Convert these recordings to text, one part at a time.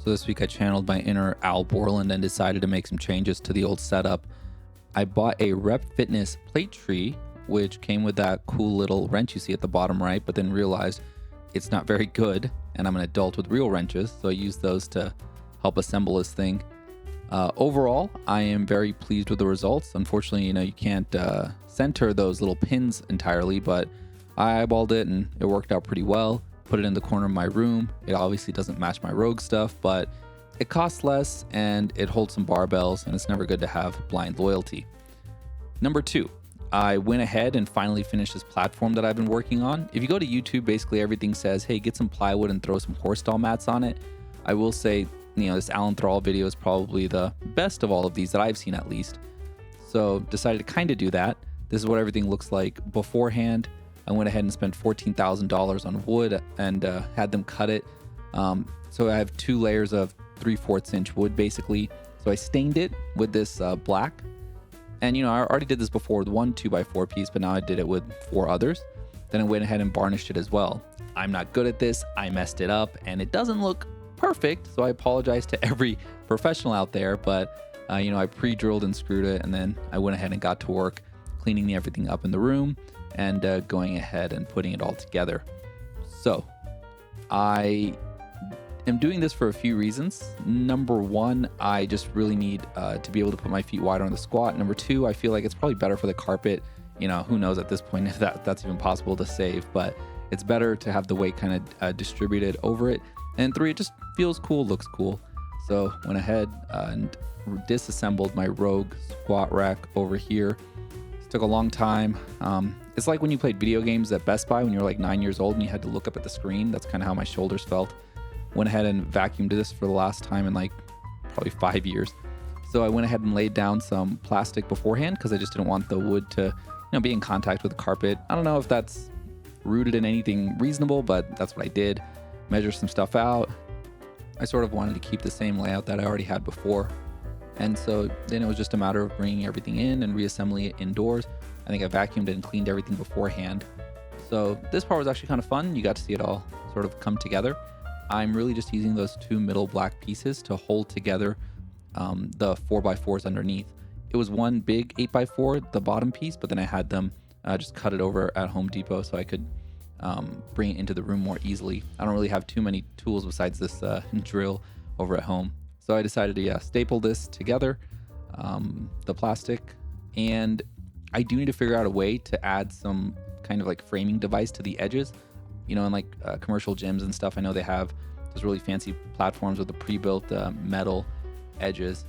So this week I channeled my inner Al Borland and decided to make some changes to the old setup. I bought a Rep Fitness plate tree, which came with that cool little wrench you see at the bottom right, but then realized it's not very good, and I'm an adult with real wrenches, so I used those to help assemble this thing. Overall, I am very pleased with the results. Unfortunately, you can't center those little pins entirely, but I eyeballed it and it worked out pretty well. Put it in the corner of my room. It obviously doesn't match my Rogue stuff, but it costs less and it holds some barbells, and it's never good to have blind loyalty. Number two, I went ahead and finally finished this platform that I've been working on. If you go to YouTube, basically everything says, hey, get some plywood and throw some horse stall mats on it. I will say, this Alan Thrall video is probably the best of all of these that I've seen, at least. So decided to kind of do that. This is what everything looks like beforehand. I went ahead and spent $14,000 on wood and had them cut it. So I have 2 layers of 3/4 inch wood basically. So I stained it with this black. And I already did this before with one 2x4 piece, but now I did it with 4 others. Then I went ahead and varnished it as well. I'm not good at this. I messed it up and it doesn't look perfect. So I apologize to every professional out there, but I pre-drilled and screwed it, and then I went ahead and got to work cleaning everything up in the room and going ahead and putting it all together. So I am doing this for a few reasons. Number one, I just really need to be able to put my feet wider on the squat. Number two, I feel like it's probably better for the carpet. Who knows at this point if that's even possible to save, but it's better to have the weight kind of distributed over it. And 3, it just feels cool, looks cool. So went ahead and disassembled my Rogue squat rack over here. It took a long time. It's like when you played video games at Best Buy when you were like 9 years old and you had to look up at the screen. That's kind of how my shoulders felt. Went ahead and vacuumed this for the last time in like probably 5 years. So I went ahead and laid down some plastic beforehand because I just didn't want the wood to be in contact with the carpet. I don't know if that's rooted in anything reasonable, but that's what I did. Measure some stuff out. I sort of wanted to keep the same layout that I already had before. And so then it was just a matter of bringing everything in and reassembling it indoors. I think I vacuumed and cleaned everything beforehand. So this part was actually kind of fun. You got to see it all sort of come together. I'm really just using those 2 middle black pieces to hold together the 4x4s underneath. It was one big 8x4, the bottom piece, but then I had them just cut it over at Home Depot so I could bring it into the room more easily. I don't really have too many tools besides this drill over at home. So I decided to staple this together, the plastic, and I do need to figure out a way to add some kind of like framing device to the edges. In like commercial gyms and stuff, I know they have those really fancy platforms with the pre-built metal edges.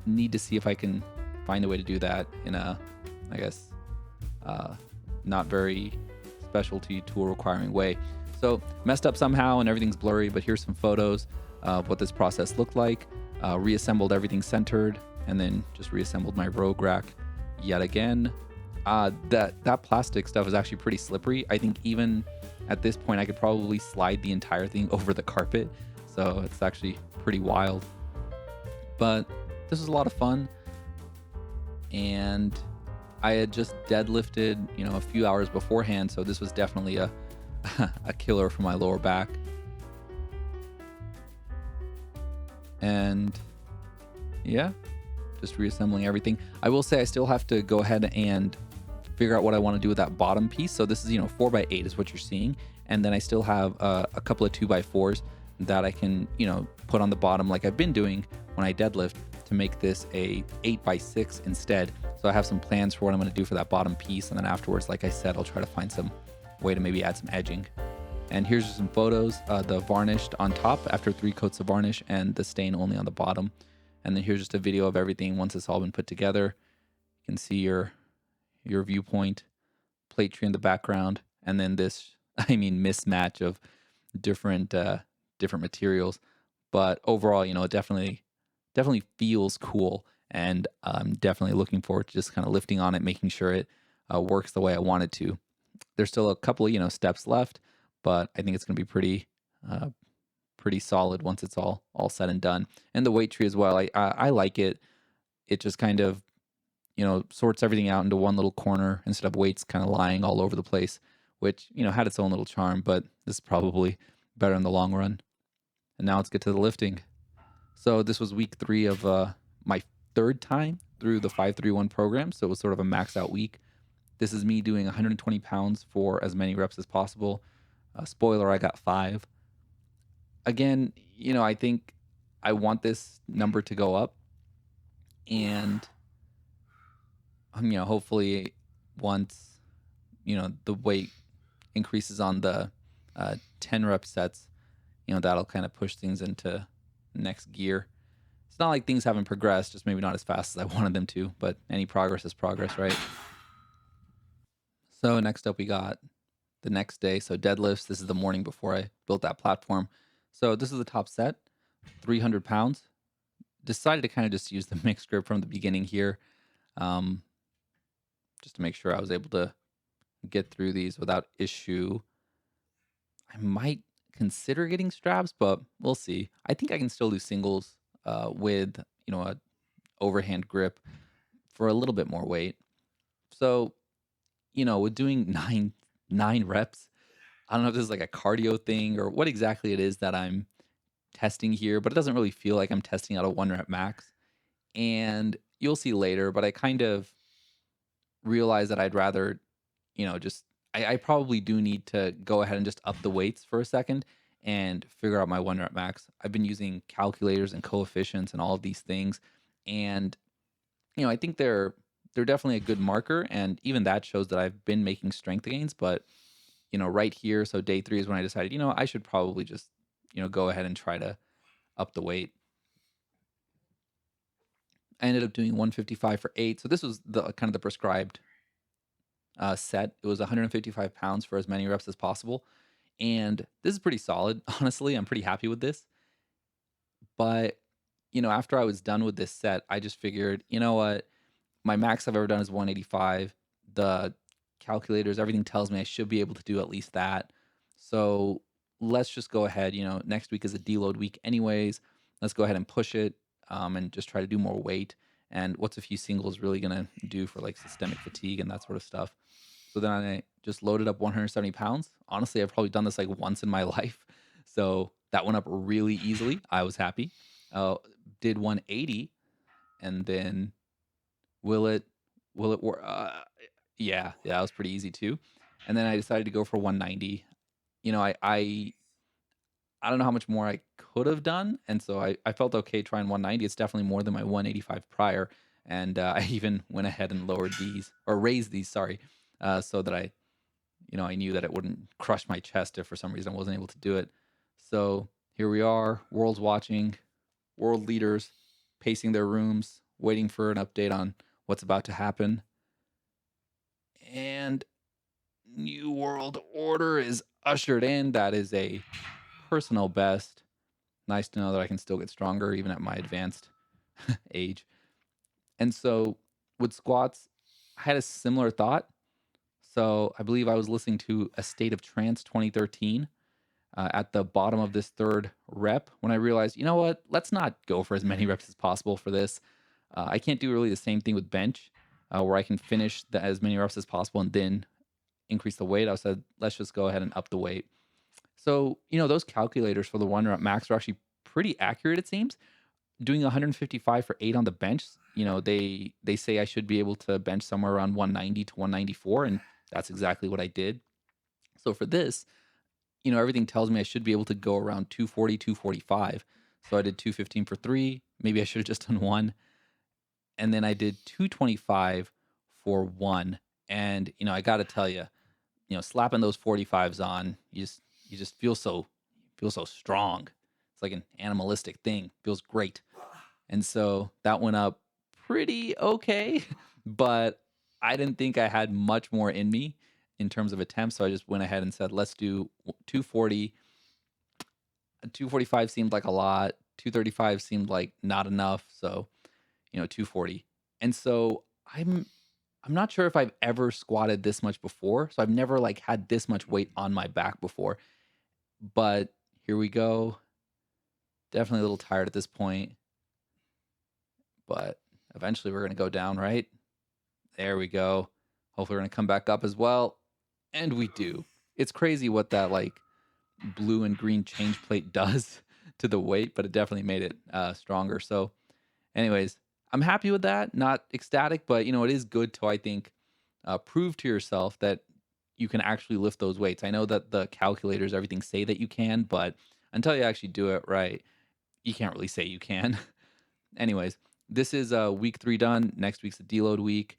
Need to see if I can find a way to do that in a, I guess, not very specialty tool requiring way. So messed up somehow and everything's blurry, but here's some photos of what this process looked like. Reassembled everything centered, and then just reassembled my Rogue rack yet again. That plastic stuff is actually pretty slippery. I think even at this point I could probably slide the entire thing over the carpet, so it's actually pretty wild. But this was a lot of fun, and I had just deadlifted a few hours beforehand, so this was definitely a a killer for my lower back. And just reassembling everything. I will say I still have to go ahead and figure out what I want to do with that bottom piece. So this is 4x8 is what you're seeing, and then I still have a couple of 2x4s that I can put on the bottom like I've been doing when I deadlift to make this a 8x6 instead. So I have some plans for what I'm going to do for that bottom piece, and then afterwards, like I said, I'll try to find some way to maybe add some edging. And here's just some photos, the varnished on top after 3 coats of varnish and the stain only on the bottom. And then here's just a video of everything once it's all been put together. You can see your viewpoint, plate tree in the background, and then this, mismatch of different materials. But overall, it definitely feels cool, and I'm definitely looking forward to just kind of lifting on it, making sure it works the way I want it to. There's still a couple of steps left, but I think it's going to be pretty solid once it's all said and done. And the weight tree as well, I like it. It just kind of sorts everything out into one little corner instead of weights kind of lying all over the place, which had its own little charm, but this is probably better in the long run. And now let's get to the lifting. So this was week 3 of my third time through the 531 program. So it was sort of a max out week. This is me doing 120 pounds for as many reps as possible. Spoiler, I got 5. Again, I think I want this number to go up. And, hopefully once, the weight increases on the 10 rep sets, that'll kind of push things into next gear. It's not like things haven't progressed, just maybe not as fast as I wanted them to, but any progress is progress, right? So next up, we got the next day. So deadlifts. This is the morning before I built that platform. So this is the top set, 300 pounds. Decided to kind of just use the mixed grip from the beginning here, um, just to make sure I was able to get through these without issue. I might consider getting straps, but we'll see. I think I can still do singles with a overhand grip for a little bit more weight. So with doing nine reps, I don't know if this is like a cardio thing or what exactly it is that I'm testing here, but it doesn't really feel like I'm testing out a 1 rep max. And you'll see later, but I kind of realize that I'd rather, just I probably do need to go ahead and just up the weights for a second and figure out my 1 rep max. I've been using calculators and coefficients and all of these things. And, I think they're definitely a good marker. And even that shows that I've been making strength gains, but right here. So day 3 is when I decided, I should probably just, go ahead and try to up the weight. I ended up doing 155 for 8. So this was the kind of the prescribed set. It was 155 pounds for as many reps as possible. And this is pretty solid. Honestly, I'm pretty happy with this. But, after I was done with this set, I just figured, you know what? My max I've ever done is 185. The calculators, everything tells me I should be able to do at least that. So let's just go ahead. Next week is a deload week, anyways. Let's go ahead and push it and just try to do more weight. And what's a few singles really going to do for like systemic fatigue and that sort of stuff? So then I just loaded up 170 pounds. Honestly, I've probably done this like once in my life. So that went up really easily. I was happy. Did 180 and then will it work? Yeah, that was pretty easy too. And then I decided to go for 190. I don't know how much more I could have done, and so I felt okay trying 190. It's definitely more than my 185 prior, and I even went ahead and lowered these or raised these, sorry, so that I knew that it wouldn't crush my chest if for some reason I wasn't able to do it. So here we are, world's watching, world leaders pacing their rooms, waiting for an update on what's about to happen. And New World Order is ushered in. That is a personal best. Nice to know that I can still get stronger even at my advanced age. And so with squats, I had a similar thought. So I believe I was listening to A State of Trance 2013 at the bottom of this third rep when I realized, you know what, let's not go for as many reps as possible for this. I can't do really the same thing with bench where I can finish as many reps as possible and then increase the weight. I said, let's just go ahead and up the weight. So, those calculators for the 1 rep max are actually pretty accurate, it seems. Doing 155 for 8 on the bench, they say I should be able to bench somewhere around 190 to 194, and that's exactly what I did. So for this, everything tells me I should be able to go around 240, 245. So I did 215 for 3. Maybe I should have just done 1. And then I did 225 for 1. And, I got to tell you, slapping those 45s on, you just feel so strong. It's like an animalistic thing. Feels great. And so that went up pretty okay, but I didn't think I had much more in me in terms of attempts. So I just went ahead and said, let's do 240. 245 seemed like a lot. 235 seemed like not enough. So, 240. And so I'm not sure if I've ever squatted this much before. So I've never like had this much weight on my back before. But here we go. Definitely a little tired at this point, but eventually we're going to go down, right? There we go. Hopefully we're going to come back up as well. And we do. It's crazy what that like blue and green change plate does to the weight, but it definitely made it stronger. So, anyways, I'm happy with that. Not ecstatic, but it is good to, I think, prove to yourself that you can actually lift those weights. I know that the calculators, everything say that you can, but until you actually do it right, you can't really say you can. Anyways, this is week 3 done. Next week's a deload week.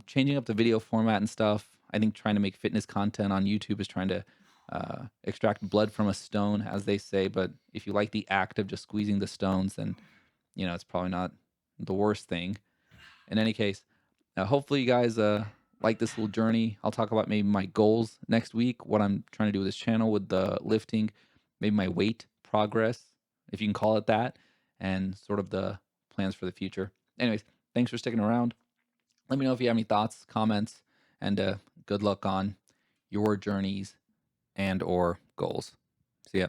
Changing up the video format and stuff. I think trying to make fitness content on YouTube is trying to extract blood from a stone, as they say. But if you like the act of just squeezing the stones, then it's probably not the worst thing. In any case, hopefully you guys like this little journey. I'll talk about maybe my goals next week, what I'm trying to do with this channel with the lifting, maybe my weight progress, if you can call it that, and sort of the plans for the future. Anyways, thanks for sticking around. Let me know if you have any thoughts, comments, and good luck on your journeys and or goals. See ya.